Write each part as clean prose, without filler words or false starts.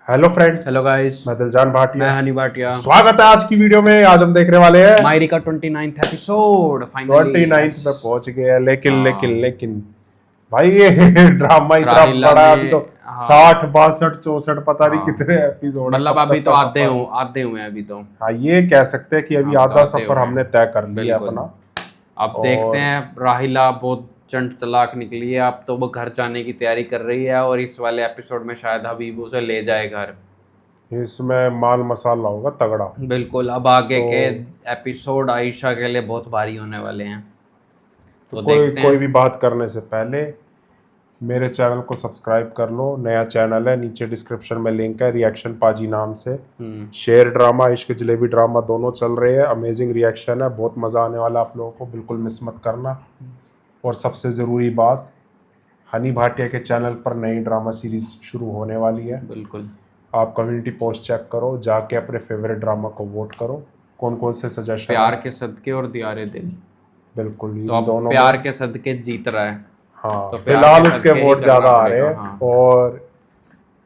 Hello friends, hello guys, मैं दिलजान भाटिया। मैं हनी भाटिया। स्वागत है आज की वीडियो में। आज हम देखने वाले हैं मायरी का 29th एपिसोड फाइनली 29 में पहुंच गए हैं। लेकिन हाँ। लेकिन लेकिन भाई ये ड्रामा इतना राहिला बड़ा है। ने अभी तो हाँ 60 62 64 पता नहीं हाँ कितने एपिसोड है। मतलब कब अभी तक तो का आधे सफर। हुए हैं अभी तो। हाँ, ये कह सकते हैं कि अभी हाँ, आधा आधे सफर हुए हमने हैं तय कर लिया है बिल्कुल। अपना। अब देखते और हैं, राहिला बहुत चंट चालाक निकली है। अब तो वो घर जाने की तैयारी कर रही है और इस वाले एपिसोड में शायद हबीब उसे ले जाए घर। इसमें माल मसाला होगा तगड़ा। बिल्कुल, अब आगे तो के एपिसोड आयशा के लिए बहुत भारी होने वाले हैं, तो कोई देखते कोई हैं। भी बात करने से पहले मेरे चैनल को सब्सक्राइब कर लो। नया चैनल है, नीचे डिस्क्रिप्शन में लिंक है, रिएक्शन पाजी नाम से। शेर ड्रामा, इश्क जलेबी ड्रामा दोनों चल रहे हैं। अमेजिंग रिएक्शन है, बहुत मज़ा आने वाला आप लोगों को, बिल्कुल मिस मत करना। और सबसे ज़रूरी बात, हनी भाटिया के चैनल पर नई ड्रामा सीरीज शुरू होने वाली है। बिल्कुल, आप कम्युनिटी पोस्ट चेक करो, जाके अपने फेवरेट ड्रामा को वोट करो। कौन कौन से सजेशन प्यार है। के सदके और दियारे दिल। बिल्कुल, तो इन अब दोनों प्यार में। के सदके जीत रहा है, हाँ, तो प्यार फिलहाल के उसके सदके ही वोट करना ज़्यादा आ रहे पड़ेगा। हैं। हाँ और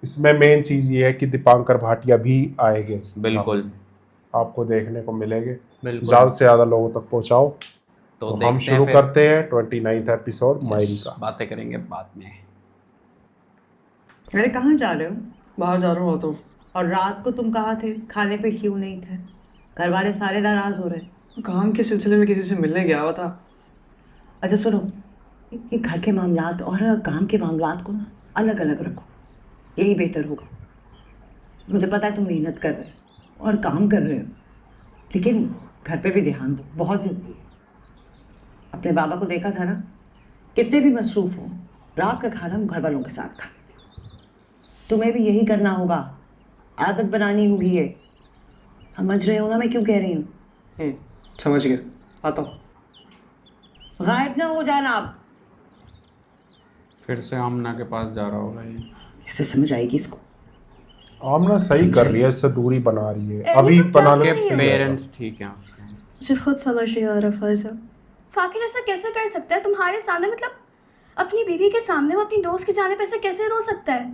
इसमें मेन चीज ये है कि दीपांकर भाटिया भी आएंगे इस ड्रामे बिल्कुल में। आपको देखने को मिलेंगे। बिल्कुल। ज्यादा से ज्यादा लोगों तक पहुंचाओ। तो तो हम देखते हैं शुरू फिर। करते हैं 29th एपिसोड मायरी का। बातें करेंगे बाद में। अरे कहाँ जा रहे हो? बाहर जा रहा हूँ तो। और रात को तुम कहाँ थे? खाने पे क्यों नहीं थे? घर वाले सारे नाराज हो रहे हैं। काम के सिलसिले में किसी से मिलने गया हुआ था। अच्छा सुनो, ये घर के मामलात और काम के मामलात को ना अलग अलग रखो, यही बेहतर होगा। मुझे पता है तुम मेहनत कर रहे हो और काम कर रहे हो, लेकिन घर पे भी ध्यान दो, बहुत जरूरी है। अपने बाबा को देखा था ना, कितने भी मसरूफ हो, रात का खाना घर वालों के साथ खा। तुम्हें भी यही करना होगा, आदत बनानी होगी ये। समझ रहे हो ना मैं क्यों कह रही हूँ? समझ गया, आता हूँ। गायब ना हो जाना आप। फिर से आमना के पास जा रहा होगा ये। इससे समझ आएगी इसको। आमना सही कर रही है, इससे दूरी बना रही है। अभी तो क्या बना ले कर तो रही सही है? रहेगा। पेरेंट्स ठीक हैं उसके। मुझे खुद समझ नहीं आ रहा फैजा। फाकिर ऐसा कैसे कर सकता है तुम्हारे सामने? मतलब अपनी बीवी के सामने वो अपनी दोस्त के जाने पे ऐसे कैसे रो सकता है?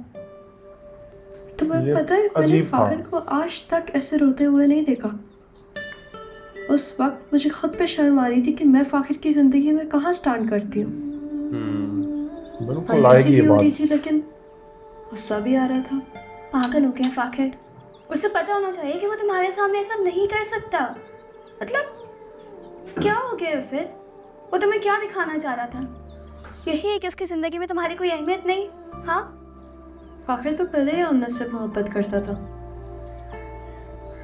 तुम्हें ये पता है, मैंने अजीब था। फाकिर को आज तक ऐसे रोते हुए नहीं देखा। उस वक्त मुझे खुद पे शर्म आ रही थी कि मैं फाकिर की जिंदगी में कहाँ स्टैंड करती हूँ। बिल्कुल मायूसी आएगी ये भी हो रही बात। थी, लेकिन गुस्सा भी आ रहा था। पागल हो गया फाकिर। उसे पता होना चाहिए कि वो तुम्हारे सामने ऐसा नहीं कर सकता। मतलब क्या हो गया उसे? वो तुम्हें क्या दिखाना चाह रहा था? यही है कि उसकी जिंदगी में तुम्हारी कोई अहमियत नहीं? हाँ, फाकिर तो पहले ही आमना से मोहब्बत करता था,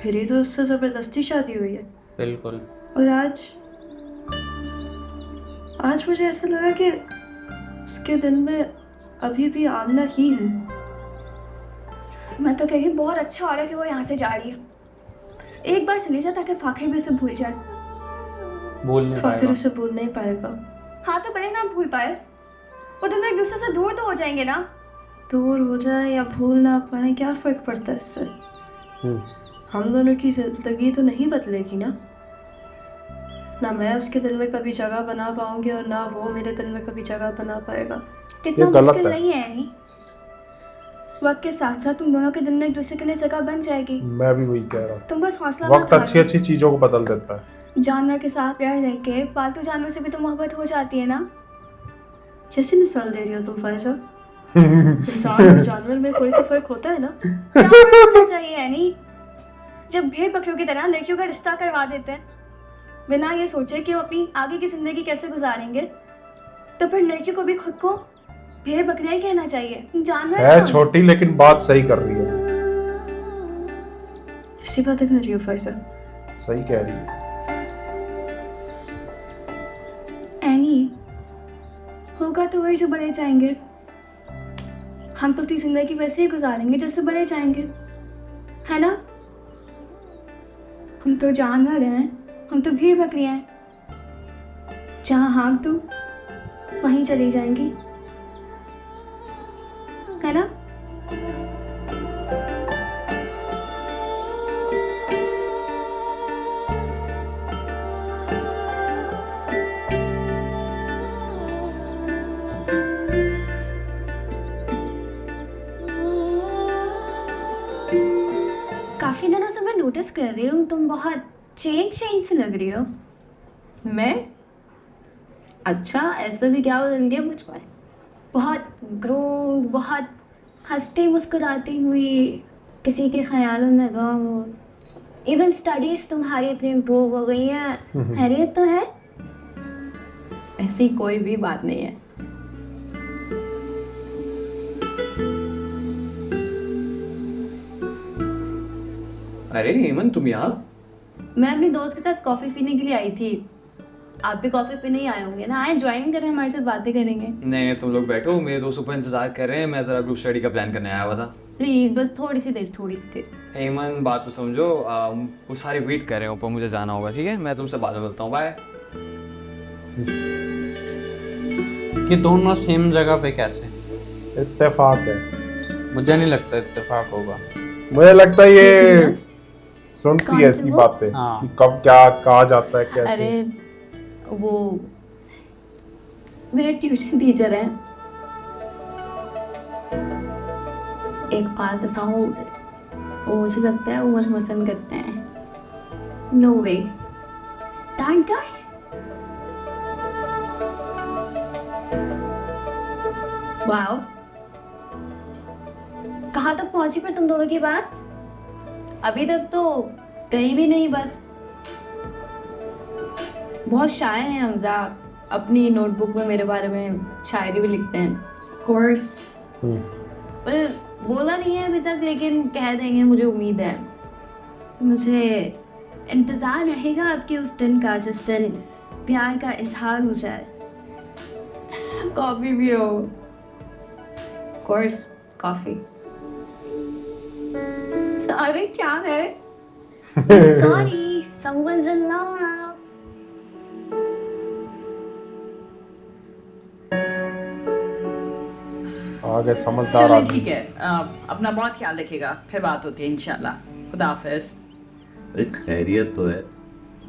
फिर ही तो उससे जबरदस्ती शादी हुई है। बिल्कुल। और आज मुझे ऐसा लगा कि उसके दिल में अभी भी आमना ही है। मैं तो कह रही हूँ बहुत अच्छा हो रहा है कि वो यहाँ से जा रही है। बस एक बार चली जाए ताकि फाकिर भी उसे भूल जाए। बोल नहीं फाकिर पाएगा। उसे भूल नहीं पाएगा। हाँ तो भले ना भूल पाए, वो दोनों एक दूसरे से दूर तो हो जाएंगे ना। दूर हो जाए या भूल ना पाए, क्या फर्क पड़ता है इससे? हम दोनों की जिंदगी तो नहीं बदलेगी ना। ना मैं उसके दिल में कभी जगह बना पाऊंगी और ना वो मेरे दिल में कभी जगह बना पाएगा। कितना ये गलत मुश्किल है। नहीं है यानी। वक्त के साथ साथ तुम दोनों के दिल में एक दूसरे के लिए जगह बन जाएगी। मैं भी वही कह रहा हूँ। तुम बस हौसला वक्त मत हारो। अच्छी अच्छी चीजों को बदल देता है। जानवर के साथ प्यार रह के पालतू जानवर से भी तो मोहब्बत हो जाती है ना। कैसी मिसाल दे रही हो तुम फैजा? इंसान और जानवर में कोई तो फर्क होता है ना। क्या फर्क होना चाहिए यानी? जब भेड़ बकरियों की तरह लड़कियों का रिश्ता करवा देते हैं बिना ये सोचे कि वो अपनी आगे की जिंदगी कैसे गुजारेंगे, तो फिर लड़कियों को भी खुद को भेड़ बकरियां ही कहना चाहिए। जानवर है ना। छोटी लेकिन बात सही कर रही है। ऐसी बातें कर रही हो फैजा? सही कह रही है। एनी, होगा तो वही जो बड़े चाहेंगे। हम तो अपनी जिंदगी वैसे ही गुजारेंगे जैसे बड़े चाहेंगे, है ना? हम तो जानवर हैं, हम तो भेड़ बकरियां हैं। जहाँ हाँक दो वहीं चली जाएंगी, है ना? कर रही हूँ, तुम बहुत चेंज सी लग रही हो। मैं? अच्छा, ऐसा भी क्या बदल गया मुझ में? बहुत ग्रोन, बहुत हंसती मुस्कुराती हुई, किसी के ख्यालों में गम। इवन स्टडीज तुम्हारी इतनी इम्प्रूव हो गई हैं। हैरियत तो है? ऐसी कोई भी बात नहीं है। अरे हेमंत, तुम यहाँ? मैं अपनी दोस्त के साथ कॉफी पीने के लिए आई थी। आप भी कॉफी पीने ही आए होंगे ना? आए ज्वाइन करें, हमारे साथ बातें करेंगे। नहीं, तुम लोग बैठो, मेरे दोस्त ऊपर इंतजार कर रहे हैं। मैं जरा ग्रुप स्टडी का प्लान करने आया हुआ था। प्लीज बस थोड़ी सी देर। हेमंत, बात को समझो। वो सारे वेट कर रहे हैं ऊपर, मुझे जाना होगा। ठीक है, मैं तुमसे बाद में मिलता हूँ। बाय। कि दोनों सेम जगह पे कैसे? इत्तेफाक है। मुझे नहीं लगता इत्तेफाक होगा। मुझे लगता है ये सुनती है ऐसी बातें हाँ। कि कब क्या कहा जाता है कैसे। अरे वो मेरे ट्यूशन टीचर हैं। एक बात बताऊं, मुझे लगता है वो मुझे पसंद करते हैं। नो वे। डांटा? वाओ। कहाँ तक पहुंची फिर तुम दोनों की बात? अभी तक तो कहीं भी नहीं, बस बहुत शाय हैं हमजा। अपनी नोटबुक में मेरे बारे में शायरी भी लिखते हैं। कोर्स पर बोला नहीं है अभी तक, लेकिन कह देंगे, मुझे उम्मीद है। मुझे इंतजार रहेगा आपके उस दिन का जिस दिन प्यार का इजहार हो जाए। कॉफी भी हो। Course coffee. अरे क्या है? Sorry, someone's in love. आगे समझदार चलो आदमी। ठीक है, अपना बहुत ख्याल रखिएगा, फिर बात होती है इंशाल्लाह। खुदा हाफिज। अरे खैरियत तो है।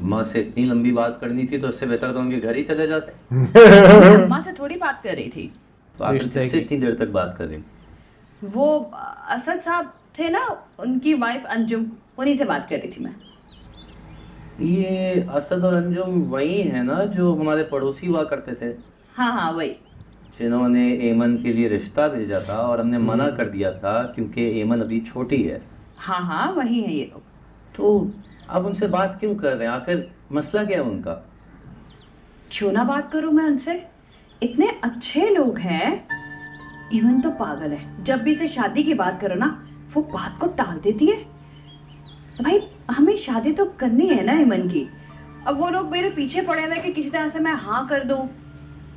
अम्मा से इतनी लंबी बात करनी थी तो इससे बेहतर तो उनके घर ही चले जाते। मैं अम्मा से थोड़ी बात कर रही थी। तो आखिर किससे इतनी देर तक बात कर रही? वो असद साहब थे ना, उनकी वाइफ अंजुम, उन्हीं से बात कर रही थी मैं। ये असद और अंजुम वही है ना जो हमारे पड़ोसी हुआ करते थे, हाँ हाँ वही। जिन्होंने एमन के लिए रिश्ता भेजा था और हमने मना कर दिया था क्योंकि एमन अभी छोटी है। हाँ हाँ वही है ये लोग। तो अब उनसे बात क्यों कर रहे हैं? आखिर मसला क्या है उनका? क्यों ना बात करूं मैं उनसे, इतने अच्छे लोग हैं। इवन तो पागल है, जब भी से शादी की बात करो ना वो बात को टाल देती है। भाई हमें शादी तो करनी है ना इमन की। अब वो लोग मेरे पीछे पड़े हुए कि किसी तरह से मैं हाँ कर दूं,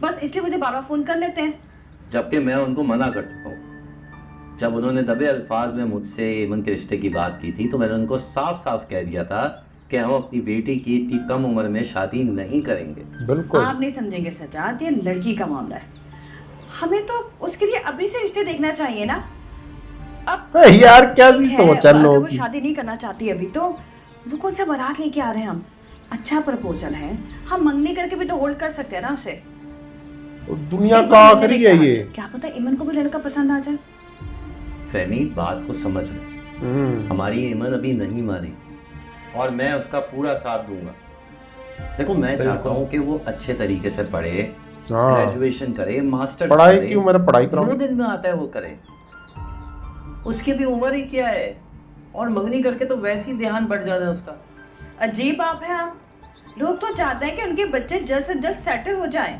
बस इसलिए मुझे बार बार फोन कर लेते हैं। जबकि मैं उनको मना कर चुका हूँ। जब उन्होंने दबे अल्फाज में मुझसे एमन के रिश्ते की बात की थी तो मैंने उनको साफ साफ कह दिया था कि हम अपनी बेटी की इतनी कम उम्र में शादी नहीं करेंगे। बिल्कुल। आप नहीं समझेंगे सजाद, ये लड़की का मामला है। हमें तो उसके लिए अभी से रिश्ते देखना चाहिए ना। अब यार कैसी है, सोच है अगर लोगों वो की। शादी नहीं करना चाहती अभी तो वो कौन सा बारात लेके आ रहे हैं हम। अच्छा प्रपोजल है, हम मंगनी करके भी तो होल्ड कर सकते हैं ना उसे। दुनिया एक का बार आखिरी मैंने है कहा, ये। क्या पता इमन को भी लड़का पसंद आ जाए। फहमी, बात को समझ ले। हमारी एमन अभी नहीं मानी और मैं उसका पूरा साथ दूंगा। देखो मैं चाहता हूँ कि वो अच्छे तरीके से पढ़े, हाँ। ग्रेजुएशन करे, मास्टर्स पढ़ाई करे। क्यों, मैंने पढ़ाई जो कराऊं। दिल में आता है वो करे। उसकी भी उम्र ही क्या है, और मंगनी करके तो वैसे ही ध्यान बढ़ जाना है उसका। अजीब आप हैं आप। लोग तो चाहते हैं कि उनके बच्चे जल्द से जल्द सेटल हो जाएं।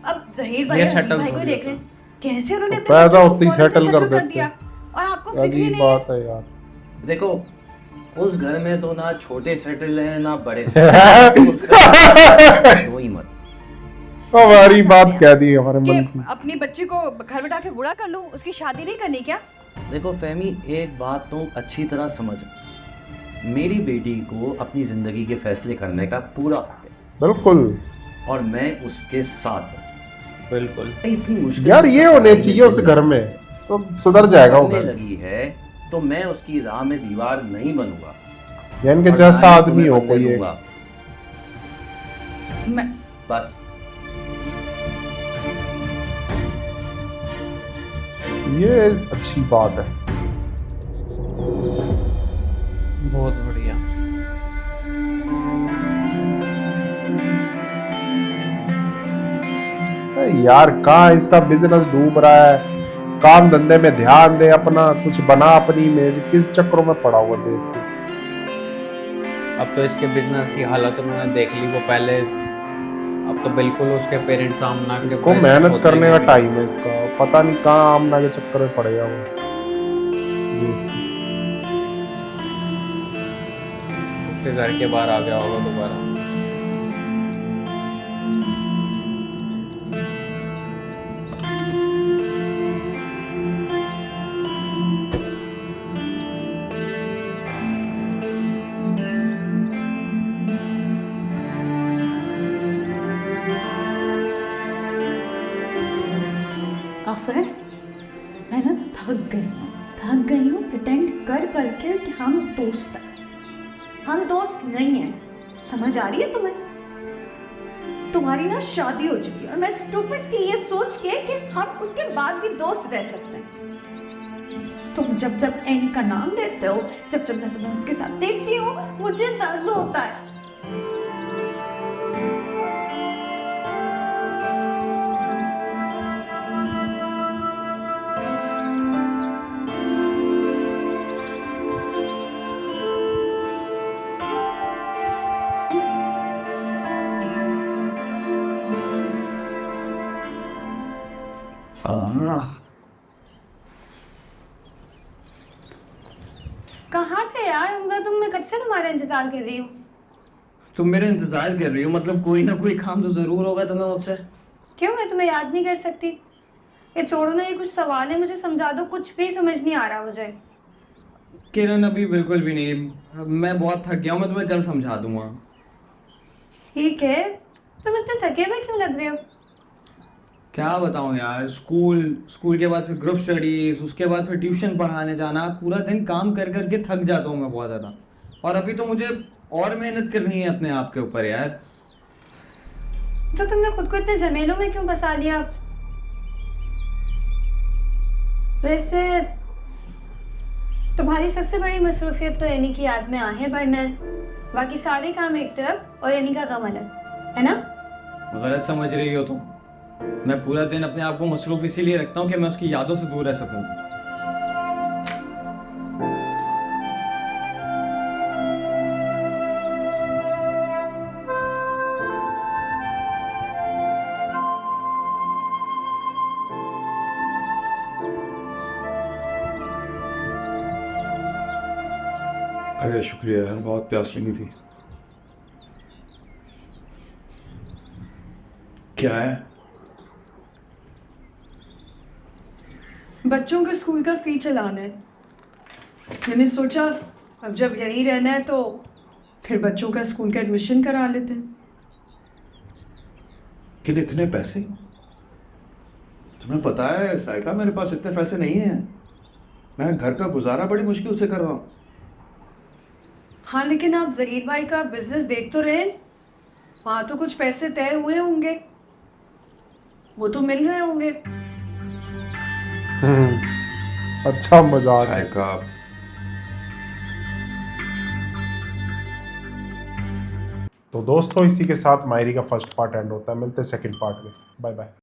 अब जहीर भाई ये और हबीब settle भाई हो को गया देख लें, कैसे उन्होंने अपने पैदा बच्चों को होते ही फौरन से settle कर settle देते दिया और आपको फिक्र ही अजीब नहीं है। बात है यार। देखो उस घर में तो ना छोटे सेटल हैं ना बड़े सेटल। दो ही मत। हमारी बात कह दी हमारे कि मन की। अपनी बच्ची को घर बिठा के बूढ़ा कर लूं, उसकी शादी नहीं करनी क्या? देखो फहमी, एक बात तो अच्छी तरह समझ, मेरी बेटी को अपनी जिंदगी के फैसले करने का पूरा हक है बिल्कुल और मैं उसके साथ हूँ। बिल्कुल। इतनी मुश्किल यार ये होने चाहिए उस घर में तो सुधर जाएगा वो करने घर। लगी है तो मैं उसकी राह में दीवार नहीं बनूंगा। या इनके और जैसा ना ही आदमी तुम्हें हो बनने कोई एक। दूंगा। मैं बस ये अच्छी बात है। बहुत बढ़िया। यार कहाँ इसका बिजनेस डूब रहा है, काम धंधे में ध्यान दे अपना, कुछ बना अपनी इमेज, किस चक्रों में पड़ा हुआ देव को। अब तो इसके बिजनेस की हालत उन्होंने देख ली, वो पहले, अब तो बिल्कुल उसके पेरेंट्स आमना के इसको पैसे मेहनत सोते करने भी का नहीं। टाइम है इसका, पता नहीं कहाँ आमना के चक्कर में पड़ेगा वो। उसके घर के बाहर आ गया होगा दोबारा। आफरीन, मैं ना थक गई हूँ प्रिटेंड कर करके कि हम दोस्त हैं। हम दोस्त नहीं हैं, समझ आ रही है तुम्हें? तुम्हारी ना शादी हो चुकी है और मैं स्टूपिड थी ये सोच के कि हम उसके बाद भी दोस्त रह सकते हैं। तुम जब जब एनी का नाम लेते हो, जब जब मैं तुम्हें उसके साथ देखती हूँ, मुझे दर्द होता है। कहाँ थे यार हमजा तुम? मैं कब से तुम्हारा इंतजार कर रही हूँ। तुम मेरा इंतजार कर रही हो, मतलब कोई ना कोई काम तो जरूर होगा तुम्हें मुझसे। क्यों, मैं तुम्हें याद नहीं कर सकती? ये छोड़ो ना, ये कुछ सवाल है, मुझे समझा दो, कुछ भी समझ नहीं आ रहा मुझे। किरण अभी बिल्कुल भी नहीं, मैं बहुत थक गया हूँ, मैं तुम्हें कल समझा दूंगा। ठीक है, तुम इतने थके हुए क्यों लग रहे हो? क्या बताऊँ यार, स्कूल के बाद फिर ग्रुप स्टडीज, उसके बाद फिर ट्यूशन पढ़ाने जाना, पूरा दिन काम कर करके थक जाता हूँ मैं बहुत ज़्यादा। और अभी तो मुझे और मेहनत करनी है अपने आप के ऊपर यार। तो तुमने खुद को इतने झमेलों में क्यों फंसा लिया? वैसे तुम्हारी सबसे बड़ी मसरूफियत तो एनी की याद में आहें भरना है, बाकी सारे काम एक तरफ और एनी का गम अलग, है ना? गलत समझ रही हो तुम। मैं पूरा दिन अपने आप को मसरूफ इसीलिए रखता हूँ कि मैं उसकी यादों से दूर रह सकूँ। अरे शुक्रिया यार, बहुत प्यास लगी थी। क्या है? बच्चों के स्कूल का फी चलाना है। मैंने सोचा अब जब यहीं रहना है तो फिर बच्चों का स्कूल का एडमिशन करा लेते हैं। कि इतने पैसे? तुम्हें पता है साइका, मेरे पास इतने पैसे नहीं हैं। मैं घर का गुजारा बड़ी मुश्किल से कर रहा हूँ। हाँ, लेकिन आप जहीर भाई का बिजनेस देख तो रहे, वहाँ तो कुछ पैसे तय हुए होंगे, वो तो मिल रहे होंगे। अच्छा मजाक है। साइका, तो दोस्तों इसी के साथ मायरी का फर्स्ट पार्ट एंड होता है, मिलते हैं सेकंड पार्ट में। Bye bye.